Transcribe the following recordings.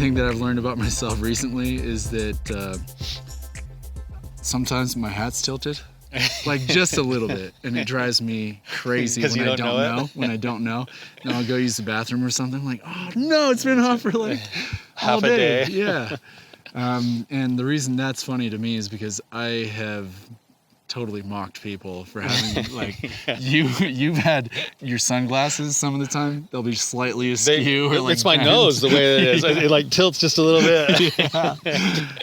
thing that I've learned about myself recently is that sometimes my hat's tilted, like just a little bit, and it drives me crazy when I don't know. When I don't know, and I'll go use the bathroom or something. I'm like, oh no, it's been off for like half a day. Yeah. And the reason that's funny to me is because I have totally mocked people for having like you've had your sunglasses some of the time they'll be slightly askew or like it's my nose the way it is. It like tilts just a little bit. Yeah.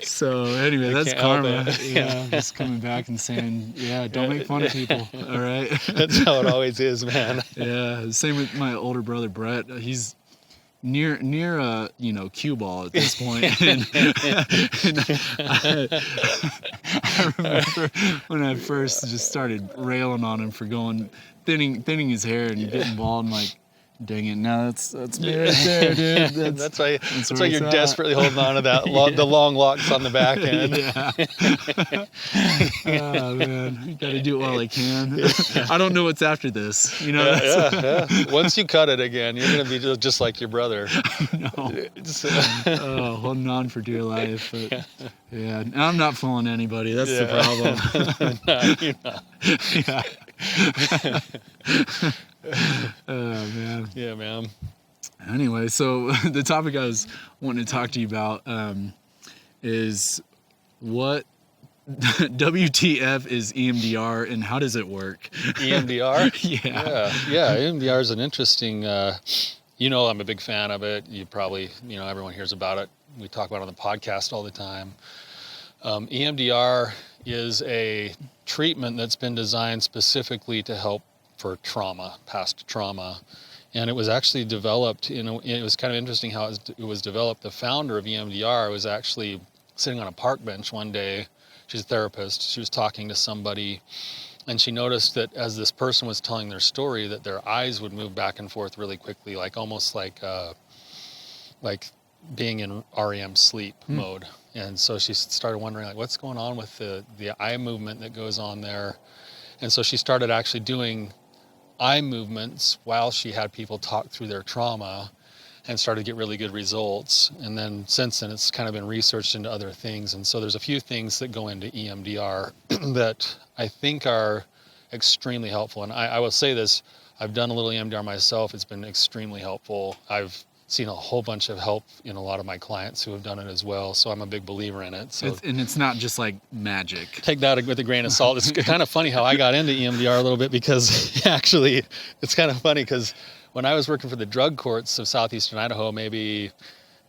So anyway, that's karma. Yeah, just coming back and saying, don't make fun of people. All right. That's how it always is, man. Yeah. Same with my older brother Brett. He's near cue ball at this point. And I remember when I first just started railing on him for thinning his hair and getting bald, and like, dang it, now that's me right there, dude. That's why you're desperately holding on to that the long locks on the back end. Oh man, you gotta do it while I can. I don't know what's after this, you know. Yeah. Once you cut it again, you're gonna be just like your brother. No. Holding on for dear life. But, yeah, I'm not fooling anybody. That's the problem. No, you're not. Yeah. Oh man. Yeah, man. Anyway, so the topic I was wanting to talk to you about is what WTF is EMDR and how does it work? EMDR? Yeah. EMDR is an interesting. I'm a big fan of it. You probably, everyone hears about it. We talk about it on the podcast all the time. EMDR is a treatment that's been designed specifically to help for past trauma. And it was actually developed, it was kind of interesting how it was developed. The founder of EMDR was actually sitting on a park bench one day. She's a therapist. She was talking to somebody, and she noticed that as this person was telling their story, that their eyes would move back and forth really quickly, like almost like being in REM sleep mode. And so she started wondering, like, what's going on with the eye movement that goes on there? And so she started actually doing eye movements while she had people talk through their trauma and started to get really good results. And then since then, it's kind of been researched into other things. And so there's a few things that go into EMDR that I think are extremely helpful. And I will say this, I've done a little EMDR myself. It's been extremely helpful. I've seen a whole bunch of help in a lot of my clients who have done it as well. So I'm a big believer in it. So it's not just like magic. Take that with a grain of salt. It's kind of funny how I got into EMDR a little bit, because actually it's kind of funny because when I was working for the drug courts of southeastern Idaho, maybe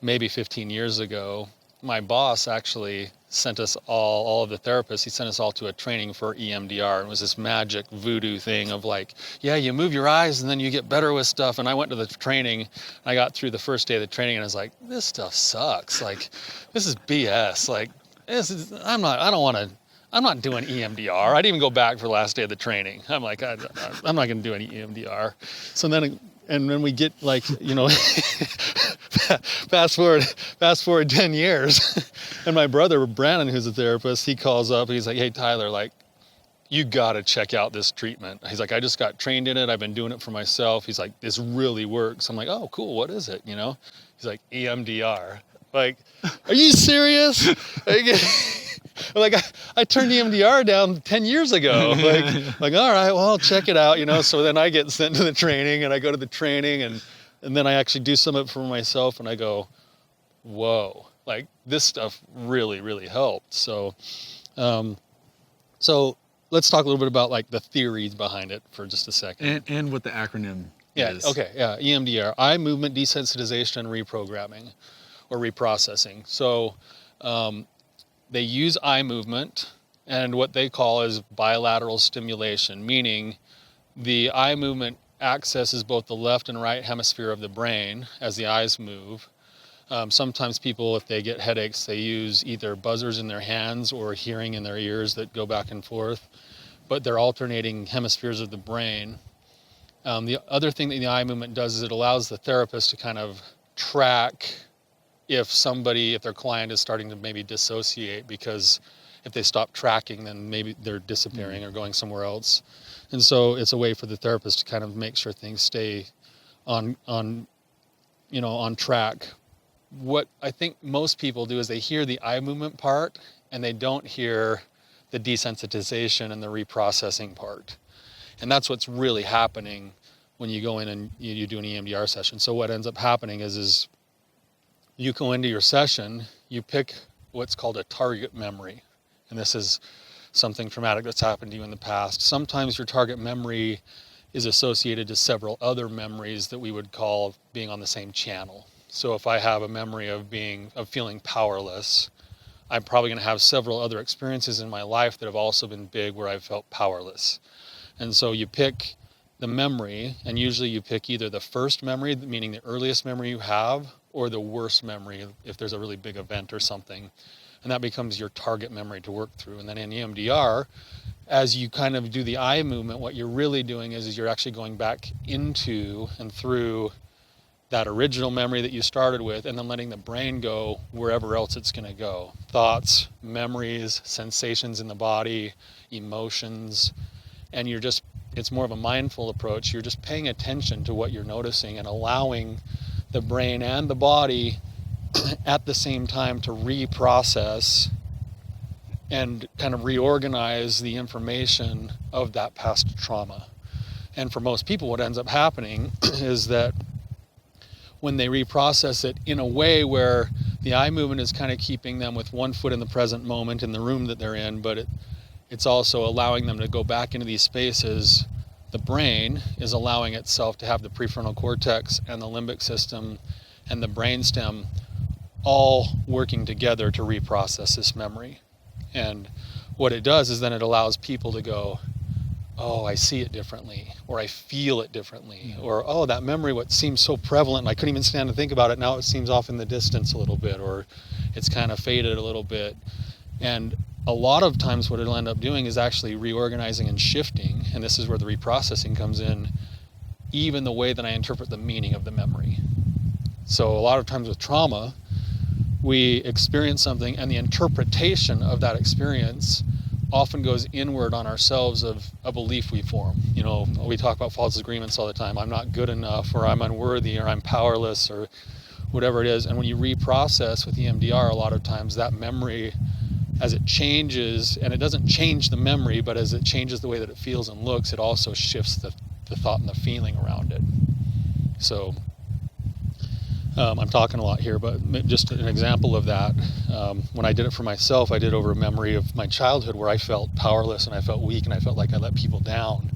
15 years ago, my boss actually sent us all of the therapists, he sent us all to a training for EMDR. It was this magic voodoo thing of like, you move your eyes and then you get better with stuff. And I went to the training, I got through the first day of the training and I was like, this stuff sucks. Like, this is BS. Like, I'm not doing EMDR. I didn't even go back for the last day of the training. I'm like, I'm not going to do any EMDR. So then, and when we get like, fast forward 10 years, and my brother, Brandon, who's a therapist, he calls up, he's like, hey, Tyler, like, you got to check out this treatment. He's like, I just got trained in it. I've been doing it for myself. He's like, this really works. I'm like, oh, cool. What is it? He's like, EMDR. Like, are you serious? Like, I turned EMDR down 10 years ago. Like, all right, well, I'll check it out, So then I get sent to the training, and I go to the training, and then I actually do some of it for myself, and I go, whoa, like, this stuff really, really helped. So let's talk a little bit about, like, the theories behind it for just a second. And what the acronym is. Okay, EMDR, eye movement desensitization and reprogramming, or reprocessing. So they use eye movement and what they call is bilateral stimulation, meaning the eye movement accesses both the left and right hemisphere of the brain as the eyes move. Sometimes people, if they get headaches, they use either buzzers in their hands or hearing in their ears that go back and forth, but they're alternating hemispheres of the brain. The other thing that the eye movement does is it allows the therapist to kind of track if their client is starting to maybe dissociate, because if they stop tracking, then maybe they're disappearing or going somewhere else. And so it's a way for the therapist to kind of make sure things stay on track. what I think most people do is they hear the eye movement part and they don't hear the desensitization and the reprocessing part. And that's what's really happening when you go in and you do an EMDR session. So what ends up happening is you go into your session, you pick what's called a target memory. And this is something traumatic that's happened to you in the past. Sometimes your target memory is associated to several other memories that we would call being on the same channel. So if I have a memory of feeling powerless, I'm probably going to have several other experiences in my life that have also been big where I've felt powerless. And so you pick the memory, and usually you pick either the first memory, meaning the earliest memory you have, or the worst memory if there's a really big event or something. And that becomes your target memory to work through. And then in EMDR, as you kind of do the eye movement, what you're really doing is you're actually going back into and through that original memory that you started with, and then letting the brain go wherever else it's going to go. Thoughts, memories, sensations in the body, emotions. And it's more of a mindful approach. You're just paying attention to what you're noticing and allowing the brain and the body at the same time to reprocess and kind of reorganize the information of that past trauma. And for most people, what ends up happening is that when they reprocess it in a way where the eye movement is kind of keeping them with one foot in the present moment in the room that they're in, but it's also allowing them to go back into these spaces. The brain is allowing itself to have the prefrontal cortex and the limbic system and the brainstem all working together to reprocess this memory. And what it does is then it allows people to go, oh, I see it differently, or I feel it differently, or, oh, that memory, what seems so prevalent, and I couldn't even stand to think about it, now it seems off in the distance a little bit, or it's kind of faded a little bit. And a lot of times what it'll end up doing is actually reorganizing and shifting, and this is where the reprocessing comes in, even the way that I interpret the meaning of the memory. So a lot of times with trauma, we experience something, and the interpretation of that experience often goes inward on ourselves of a belief we form. You know, we talk about false agreements all the time. I'm not good enough, or I'm unworthy, or I'm powerless, or whatever it is. And when you reprocess with EMDR, a lot of times that memory, as it changes, and it doesn't change the memory, but as it changes the way that it feels and looks, it also shifts the thought and the feeling around it. So I'm talking a lot here, but just an example of that. When I did it for myself, I did over a memory of my childhood where I felt powerless and I felt weak and I felt like I let people down.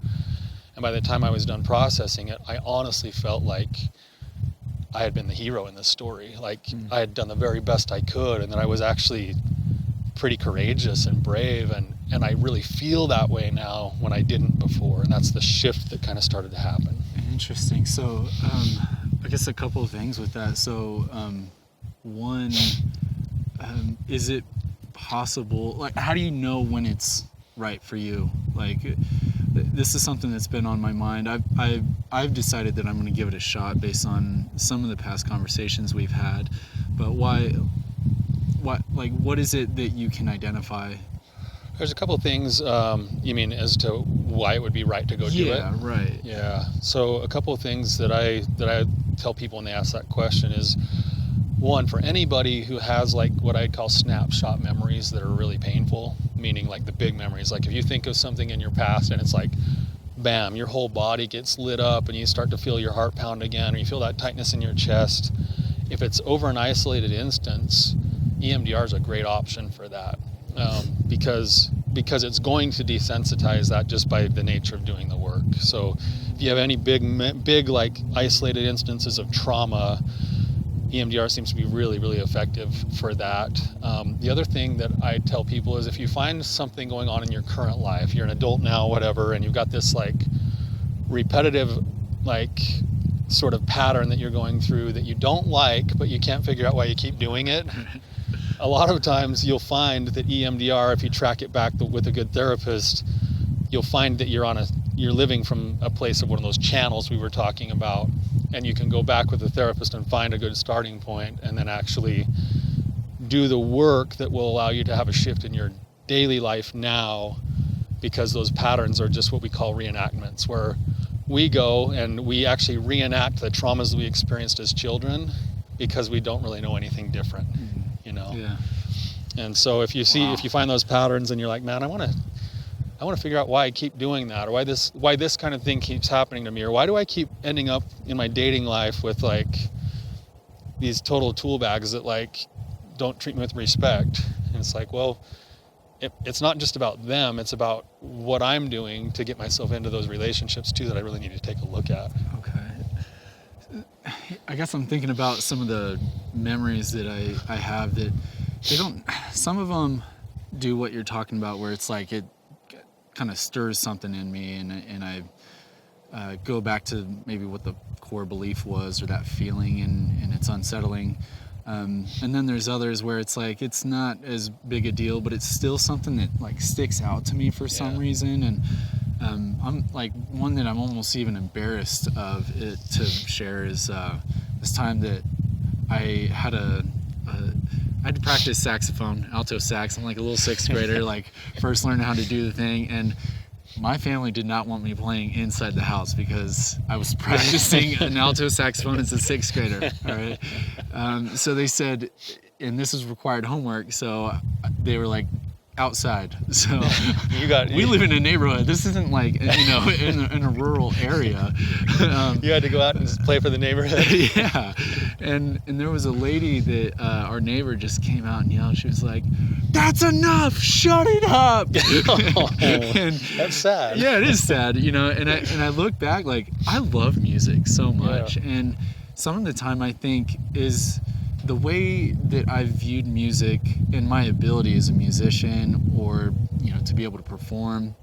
And by the time I was done processing it, I honestly felt like I had been the hero in this story. Like I had done the very best I could, and that I was actually pretty courageous and brave, and I really feel that way now when I didn't before. And that's the shift that kind of started to happen. Interesting. So I guess a couple of things with that. So one, is it possible, like, how do you know when it's right for you? Like, this is something that's been on my mind. I've decided that I'm going to give it a shot based on some of the past conversations we've had. But what is it that you can identify? There's a couple of things, you mean as to why it would be right to go do it? Yeah, right. Yeah. So a couple of things that I tell people when they ask that question is, one, for anybody who has like what I'd call snapshot memories that are really painful, meaning like the big memories, like if you think of something in your past and it's like, bam, your whole body gets lit up and you start to feel your heart pound again, or you feel that tightness in your chest. If it's over an isolated instance, EMDR is a great option for that. Because it's going to desensitize that just by the nature of doing the work. So if you have any big like isolated instances of trauma, EMDR seems to be really, really effective for that. The other thing that I tell people is if you find something going on in your current life, you're an adult now, whatever, and you've got this like repetitive like sort of pattern that you're going through that you don't like, but you can't figure out why you keep doing it. A lot of times you'll find that EMDR, if you track it back with a good therapist, you'll find that you're living from a place of one of those channels we were talking about, and you can go back with the therapist and find a good starting point and then actually do the work that will allow you to have a shift in your daily life now, because those patterns are just what we call reenactments, where we go and we actually reenact the traumas that we experienced as children, because we don't really know anything different, you know? Yeah. And so if you find those patterns and you're like, man, I want to figure out why I keep doing that, or why this kind of thing keeps happening to me, or why do I keep ending up in my dating life with like these total tool bags that like don't treat me with respect. And it's like, well, it's not just about them, it's about what I'm doing to get myself into those relationships too that I really need to take a look at. Okay. I guess I'm thinking about some of the memories that I have that they don't, some of them do what you're talking about, where it's like it kind of stirs something in me, and I go back to maybe what the core belief was, or that feeling, and it's unsettling. And then there's others where it's like it's not as big a deal, but it's still something that like sticks out to me for some reason. And I'm like, one that I'm almost even embarrassed of it to share is this time that I had I had to practice saxophone, alto sax. I'm like a little sixth grader, like first learning how to do the thing. And my family did not want me playing inside the house because I was practicing an alto saxophone as a sixth grader. All right. So they said, and this is required homework. So they were like, outside. So we live in a neighborhood. This isn't like, you know, in a rural area. You had to go out and play for the neighborhood. Yeah. And there was a lady that our neighbor just came out and yelled. She was like, "That's enough! Shut it up!" And that's sad. Yeah, it is sad, you know. And I look back, like, I love music so much, and some of the time I think is the way that I've viewed music and my ability as a musician, or, you know, to be able to perform,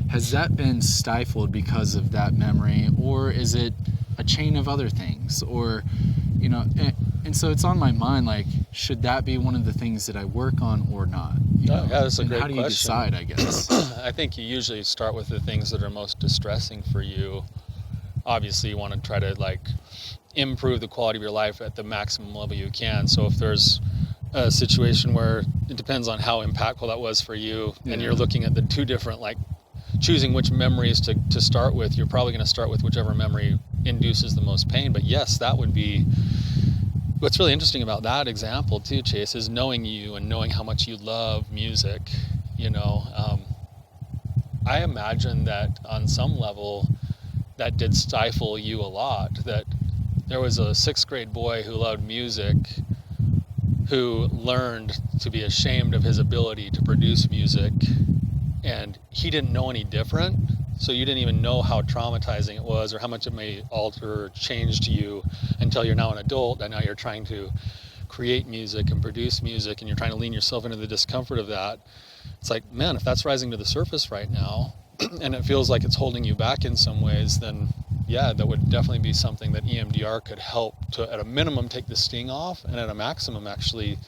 has that been stifled because of that memory, or is it a chain of other things? Or, you know, and so it's on my mind, like, should that be one of the things that I work on or not? You know? Yeah, that's a great question. How do you decide, I guess? I think you usually start with the things that are most distressing for you. Obviously, you want to try to, like, improve the quality of your life at the maximum level you can. So if there's a situation where it depends on how impactful that was for you, and you're looking at the two different, like, choosing which memories to start with, you're probably going to start with whichever memory induces the most pain. But yes, that would be what's really interesting about that example too, Chase, is knowing you and knowing how much you love music. You know, I imagine that on some level that did stifle you a lot. That there was a sixth grade boy who loved music, who learned to be ashamed of his ability to produce music, and he didn't know any different. So you didn't even know how traumatizing it was, or how much it may alter or change to you, until you're now an adult and now you're trying to create music and produce music, and you're trying to lean yourself into the discomfort of that. It's like, man, if that's rising to the surface right now and it feels like it's holding you back in some ways, then yeah, that would definitely be something that EMDR could help to, at a minimum, take the sting off, and at a maximum actually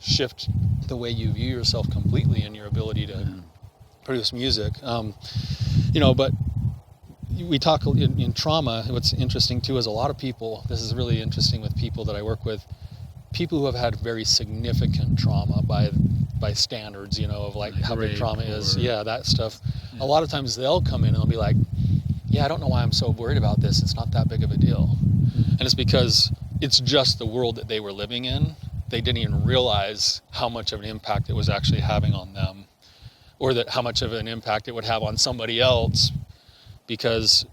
shift the way you view yourself completely and your ability to produce music. You know, but we talk in trauma. What's interesting too is a lot of people, this is really interesting with people that I work with, people who have had very significant trauma by standards, you know, of like how big trauma is. Yeah, that stuff. Yeah. A lot of times they'll come in and they'll be like, yeah, I don't know why I'm so worried about this. It's not that big of a deal. And it's because it's just the world that they were living in. They didn't even realize how much of an impact it was actually having on them, or that how much of an impact it would have on somebody else, because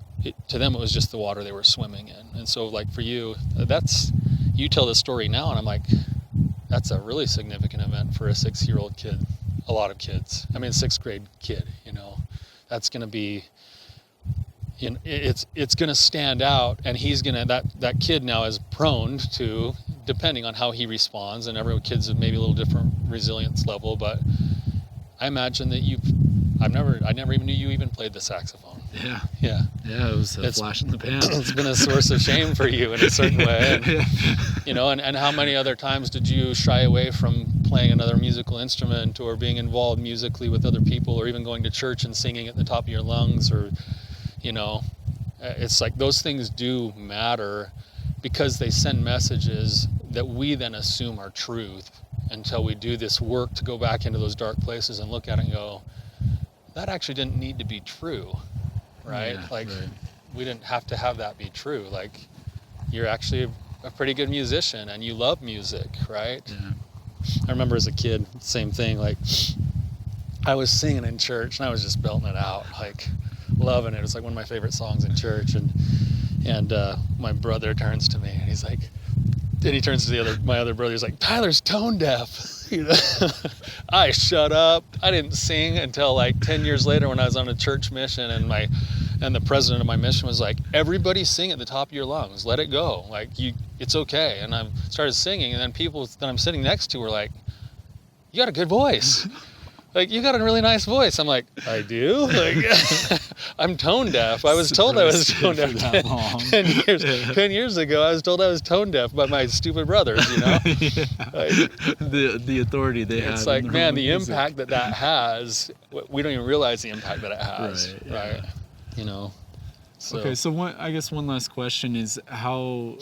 to them it was just the water they were swimming in. And so, like, for you, you tell the story now and I'm like, that's a really significant event for a 6-year-old kid. A lot of kids. I mean, a 6th grade kid, you know, that's going to be, you know, it's going to stand out, and he's going to, that kid now is prone to, depending on how he responds, and every kid's maybe a little different resilience level, but I imagine that I never even knew you even played the saxophone. Yeah, it was a flash in the pan. It's been a source of shame for you in a certain way. And, you know, and how many other times did you shy away from playing another musical instrument, or being involved musically with other people, or even going to church and singing at the top of your lungs, or, you know, it's like those things do matter, because they send messages that we then assume are truth, until we do this work to go back into those dark places and look at it and go, that actually didn't need to be true, right? Yeah, like, right. We didn't have to have that be true. Like, you're actually a pretty good musician and you love music, right? Yeah. I remember as a kid, same thing, like I was singing in church and I was just belting it out, like loving it. It's like one of my favorite songs in church. And my brother turns to me and he's like, and he turns to my other brother, he's like, Tyler's tone deaf. You know? I shut up. I didn't sing until like 10 years later when I was on a church mission, and the president of my mission was like, everybody sing at the top of your lungs, let it go, like it's okay. And I started singing, and then people that I'm sitting next to were like, you got a good voice. Like, you got a really nice voice. I'm like, I do? Like, I'm tone deaf. I was told I was tone deaf 10 years ago. I was told I was tone deaf by my stupid brothers, you know? Yeah. Like, The authority they have. it's like, man, the impact that has, we don't even realize the impact that it has, right? You know? So. Okay, so I guess one last question is how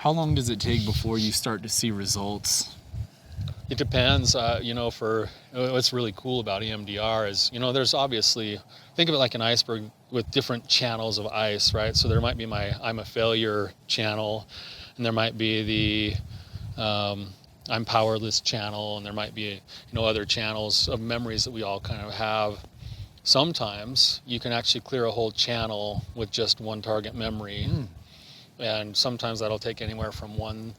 long does it take before you start to see results? It depends, you know, what's really cool about EMDR is, you know, there's obviously, think of it like an iceberg with different channels of ice, right? So there might be my I'm a failure channel, and there might be the I'm powerless channel, and there might be, you know, other channels of memories that we all kind of have. Sometimes you can actually clear a whole channel with just one target memory, and sometimes that'll take anywhere from one.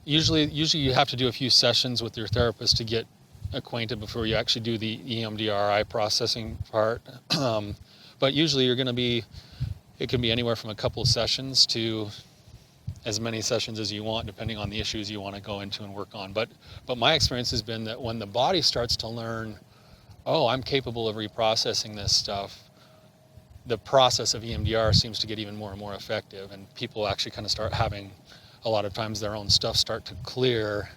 Usually you have to do a few sessions with your therapist to get acquainted before you actually do the EMDR processing part. But usually it can be anywhere from a couple of sessions to as many sessions as you want, depending on the issues you want to go into and work on. But my experience has been that when the body starts to learn, oh, I'm capable of reprocessing this stuff, the process of EMDR seems to get even more and more effective, and people actually kind of start having, a lot of times, their own stuff start to clear,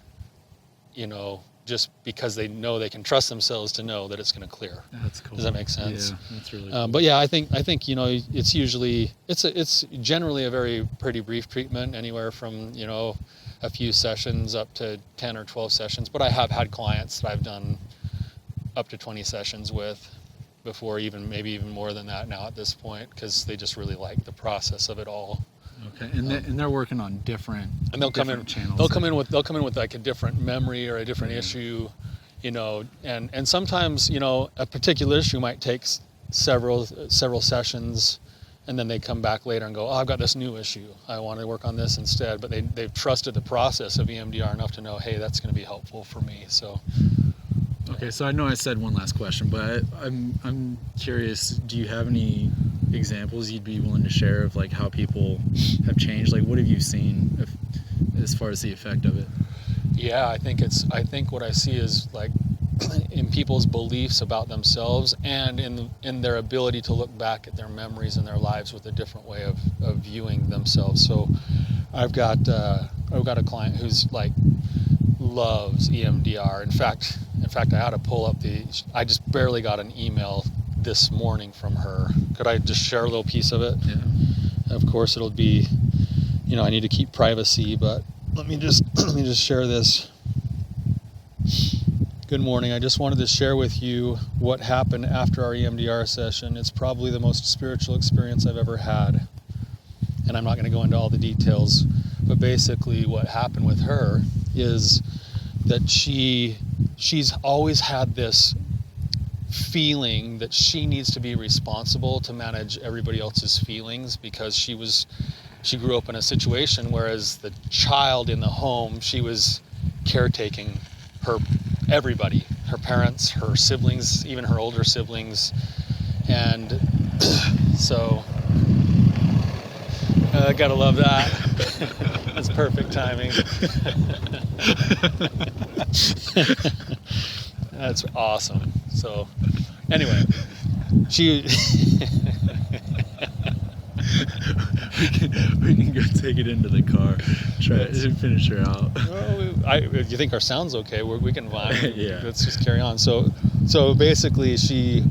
you know, just because they know they can trust themselves to know that it's going to clear. That's cool. Does that make sense? Yeah, that's really cool. But yeah, I think you know, it's generally a very pretty brief treatment, anywhere from, you know, a few sessions up to 10 or 12 sessions. But I have had clients that I've done up to 20 sessions with before, maybe even more than that now at this point, because they just really like the process of it all. Okay, and they're working on different channels. They'll come in with like a different memory or a different issue, you know, and sometimes, you know, a particular issue might take several sessions, and then they come back later and go, oh, I've got this new issue, I want to work on this instead. But they've trusted the process of EMDR enough to know, hey, that's going to be helpful for me. So. Okay, so I know I said one last question, but I'm curious, do you have any examples you'd be willing to share of like how people have changed? Like, what have you seen as far as the effect of it? Yeah, I think what I see is like in people's beliefs about themselves, and in their ability to look back at their memories and their lives with a different way of viewing themselves. So I've got a client who's like loves EMDR. In fact, I had to pull up I just barely got an email this morning from her. Could I just share a little piece of it? Yeah. Of course, it'll be, you know, I need to keep privacy, but let me just share this. Good morning. I just wanted to share with you what happened after our EMDR session. It's probably the most spiritual experience I've ever had. And I'm not going to go into all the details, but basically what happened with her is that she's always had this feeling that she needs to be responsible to manage everybody else's feelings, because she grew up in a situation where, as the child in the home, she was caretaking everybody, her parents, her siblings, even her older siblings. And so I gotta love that. That's perfect timing. That's awesome. So anyway, we can go take it into the car, try to finish her out. If you think our sound's okay, we can vibe. Yeah. Let's just carry on. So basically, she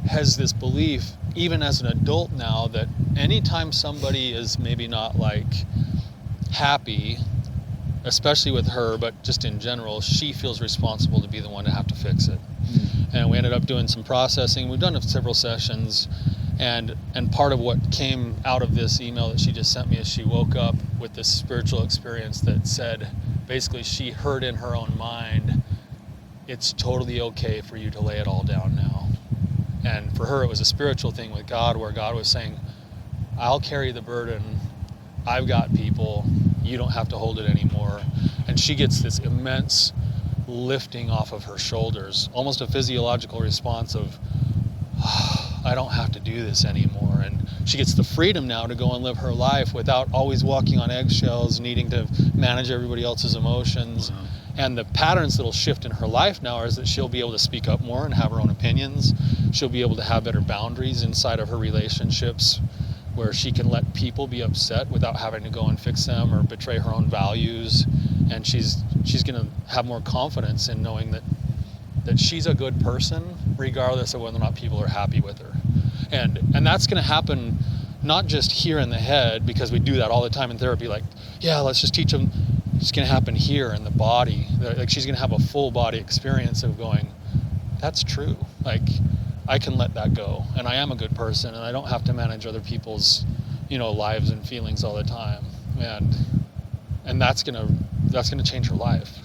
has this belief, even as an adult now, that anytime somebody is maybe not like happy, especially with her, but just in general, she feels responsible to be the one to have to fix it. And we ended up doing some processing. We've done several sessions, And part of what came out of this email that she just sent me is she woke up with this spiritual experience that said, basically she heard in her own mind, it's totally okay for you to lay it all down now. And for her, it was a spiritual thing with God, where God was saying, I'll carry the burden. I've got people. You don't have to hold it anymore. And she gets this immense lifting off of her shoulders, almost a physiological response of, I don't have to do this anymore. And she gets the freedom now to go and live her life without always walking on eggshells, needing to manage everybody else's emotions. Wow. And the patterns that'll shift in her life now is that she'll be able to speak up more and have her own opinions. She'll be able to have better boundaries inside of her relationships, where she can let people be upset without having to go and fix them or betray her own values. And she's going to have more confidence in knowing that she's a good person, regardless of whether or not people are happy with her. And that's going to happen not just here in the head, because we do that all the time in therapy, like, yeah, let's just teach them. It's going to happen here in the body. Like, she's going to have a full body experience of going, that's true. Like, I can let that go, and I am a good person, and I don't have to manage other people's, lives and feelings all the time. And that's gonna change her life,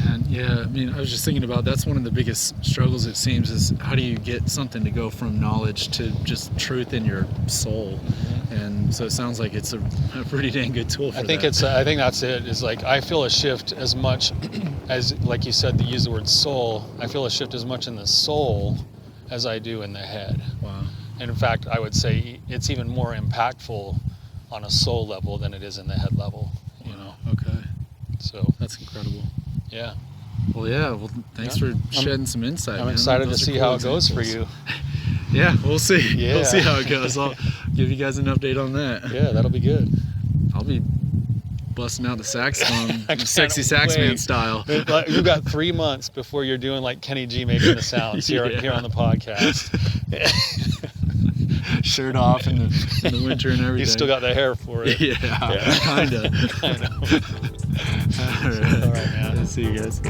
And yeah, I mean, I was just thinking about, that's one of the biggest struggles, it seems, is how do you get something to go from knowledge to just truth in your soul? Mm-hmm. And so it sounds like it's a pretty dang good tool for I think that. I think that's it. Is like, I feel a shift as much as, like you said, to use the word soul. I feel a shift as much in the soul as I do in the head. Wow. And in fact, I would say it's even more impactful on a soul level than it is in the head level. Okay. So That's incredible. yeah. Well, thanks for shedding some insight. I'm man. excited to Those are see cool how it goes for examples. you. Yeah, we'll see. Yeah. We'll see how it goes. I'll give you guys an update on that. Yeah, that'll be good. I'll be busting out the saxophone, I can't sexy sax man wait. style. You've got 3 months before you're doing like Kenny G making the sounds here on the podcast. Shirt off in the winter and everything. You still got the hair for it. Yeah, kind of. I know. All right, All right, man. See you guys.